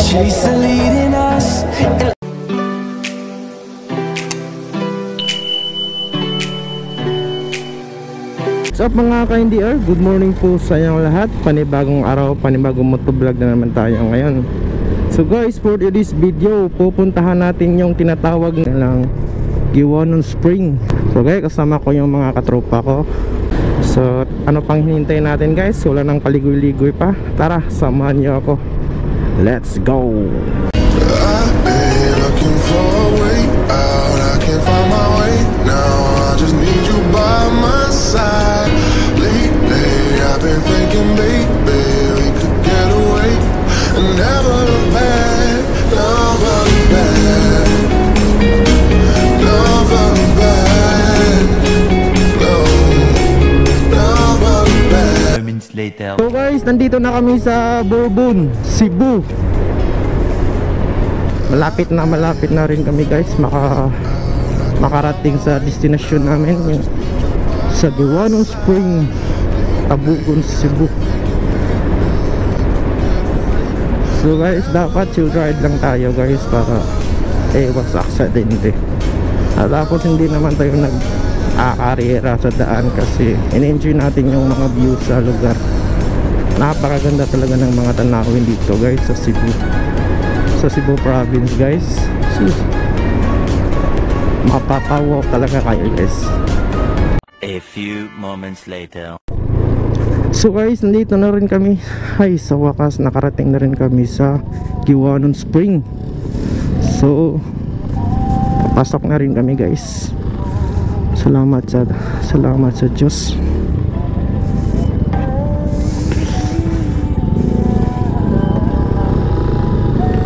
chase the leading us. What's up mga ka-NDR? Good morning po sa inyong lahat. Panibagong araw, panibagong motovlog na naman tayo ngayon. So guys, for this video, pupuntahan natin yung tinatawag nilang Giwanon Spring. So guys, kasama ko yung mga katropa ko. So ano pang hinintay natin guys? Wala nang paligoy-ligoy pa. Tara, samahan niyo ako. Let's go! I've been looking for a way out. I can't find my way now. I just need you by my side. Lately I've been thinking, baby, we could get away and never look back. Never look back. Never look back. No. Never look back. Moments later. So guys, nandito na kami sa Bourbon, Cebu. Malapit na rin kami guys makarating sa destination namin, yung sa Giwanon Spring, Tabugon, Cebu. So guys, dapat chill ride lang tayo guys para iwas aksidente. At tapos hindi naman tayo nag-aakarera sa daan kasi in-enjoy natin yung mga views sa lugar. Napakaganda talaga ng mga tanawin dito guys sa Cebu, sa Cebu province guys. Mapapawaw talaga kayo guys. A few moments later. So guys, nandito na rin kami. Ay, sa wakas nakarating na rin kami sa Giwanon Spring. So papasok na rin kami guys. Salamat sa Diyos.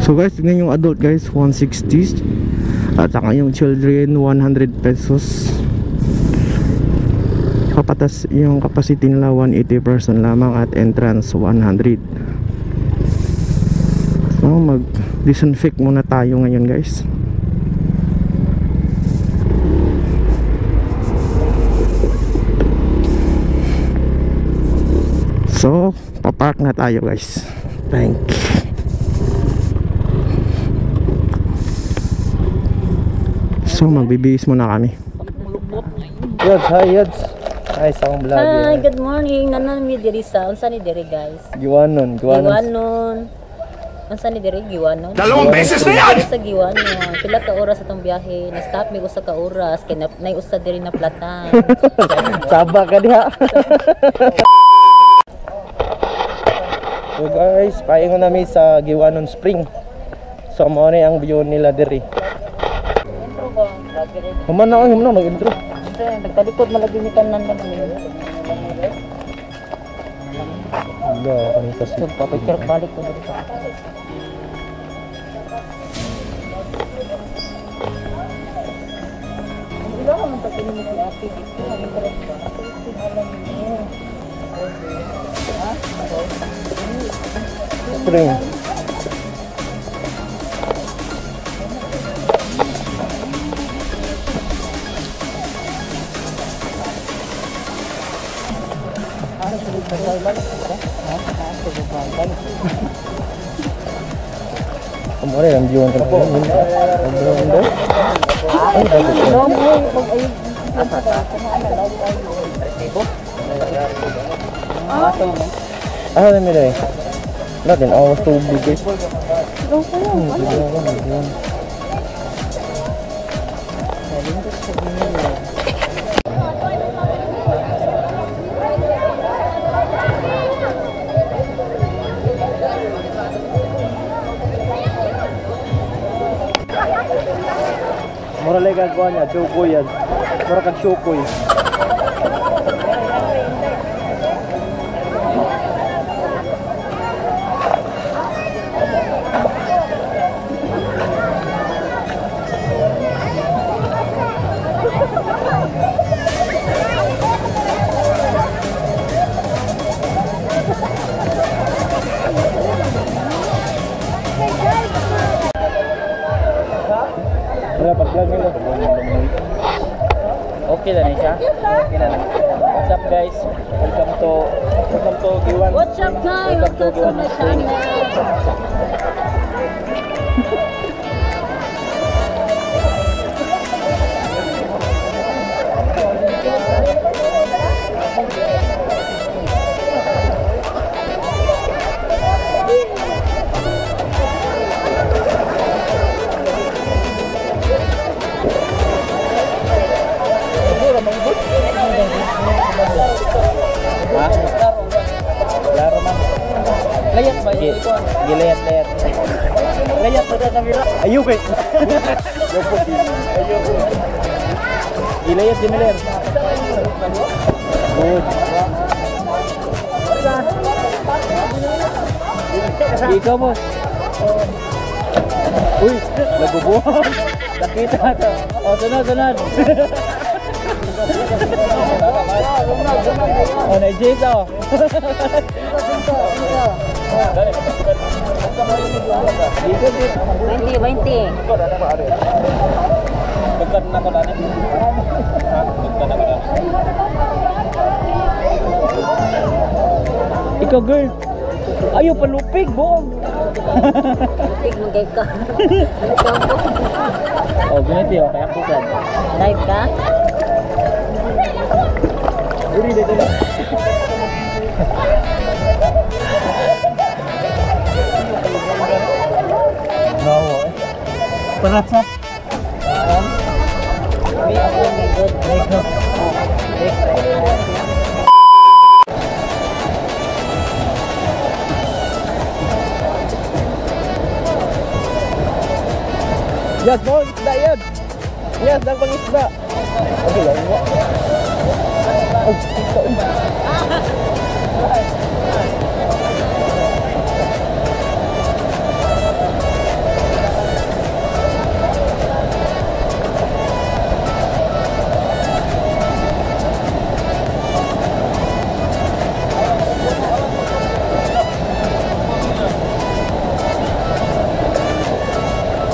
So guys, tingnan yung adult guys, 160. At saka yung children, 100 pesos. Kapatas yung capacity nila 180 person lamang at entrance 100. So mag disinfect muna tayo ngayon guys. So papark na tayo guys. Thank you. So magbibihis muna kami. Yods, hi Yods. Hi sa akong vlog. Hi, good morning. Nanan mi diri sa unsa ni diri guys? Giwanon. Unsa ni diri Giwanon? Dalawang beses na yan! Sa Giwanon. Pila ka oras atong biyahe? Na-stop mi usa ka oras kay nay usa diri na platan. Saba ka diha. So guys, paingon nami sa Giwanon Spring. So mo ni ang view nila diri. Human na mag-intro. Nagtalikod malagi ni kanan na kami. Wala, kami kasi. Papicture balik ko dito. Wala ka man tapin mo si ate dito. Ang interest ba? Alam niyo. Spring. Kemarin yang jual kenapa? Ah, ini deh. Natin awas tubig guys. Mura lang gagawa niya, jokoy yan. Mura kang shokoy. Okay lang siya. Okay na lang. What's up guys? Welcome to Giwan. What's up guys? Welcome to my channel. Gilayat-layat. Layat pa sa kamera. Ayaw kay. Ayaw ko. Gilayat din nila. Good. Ikaw mo. Uy, nagubuhan. Nakita ka. Oh, sunod. Oh, na-jase oh. 20. Ikaw girl. Ayaw palupig buong. Tik magay ka. Oh, ganito yun. Kaya kusan. Live ka? Uri dito lang. Bawo eh. Para sa? May ako may good. Yes, mo, isda yan. Yes, dagbang isda. Okay lang mo. Oh, isda.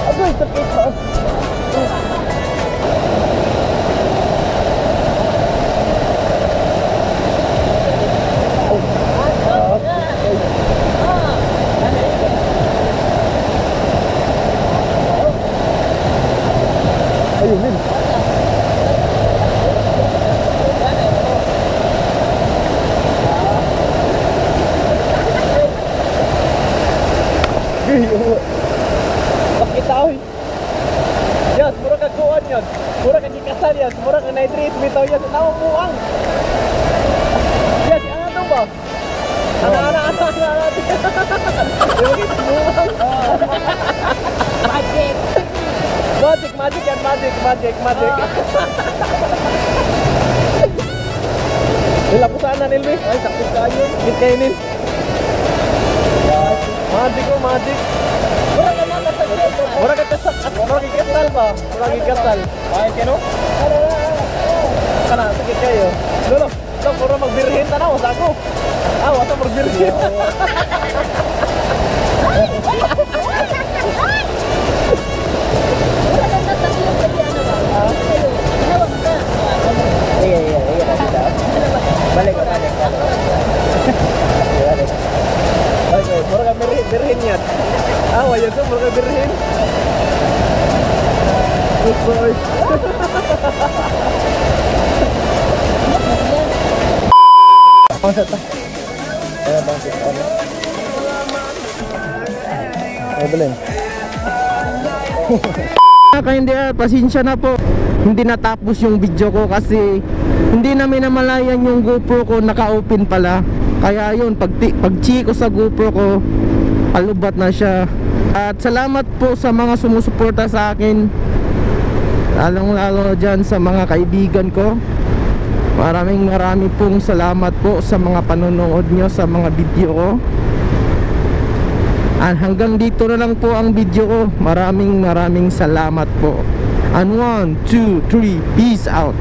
Agoy, sakit ha. Ayun din. Bakit tao eh? Yes, mura kagkuhan yun. Mura kagikasal yan. Mura ka nitrate bitaw yan. Tawang buang. Yes, ano ito ba? Ano. Yung buang. Magic yan. Magic. Nila po sana nil Luis. Ay, sakit ka yun. Hit kayo nil. Magic. Mura kagkasal ba? Mura kagkasal. Ay, kano? Kana, sakit kayo. Lolo, ito mura magbirhin tanaw sa ako. Wata magbirhin. Iya. Balik. Okay, mura ka birhin yan. Wala ito, mura ka birhin. Good boy. Ay, Belen. Hindi, pasensya na po. Hindi natapos yung video ko kasi hindi namin namalayan yung GoPro ko naka-open pala. Kaya yun, pag-check ko sa GoPro ko, alubat na siya. At salamat po sa mga sumusuporta sa akin, lalong-lalo dyan sa mga kaibigan ko. Maraming pong salamat po sa mga panonood nyo sa mga video ko. At hanggang dito na lang po ang video ko. Maraming salamat po. And 1, 2, 3, peace out.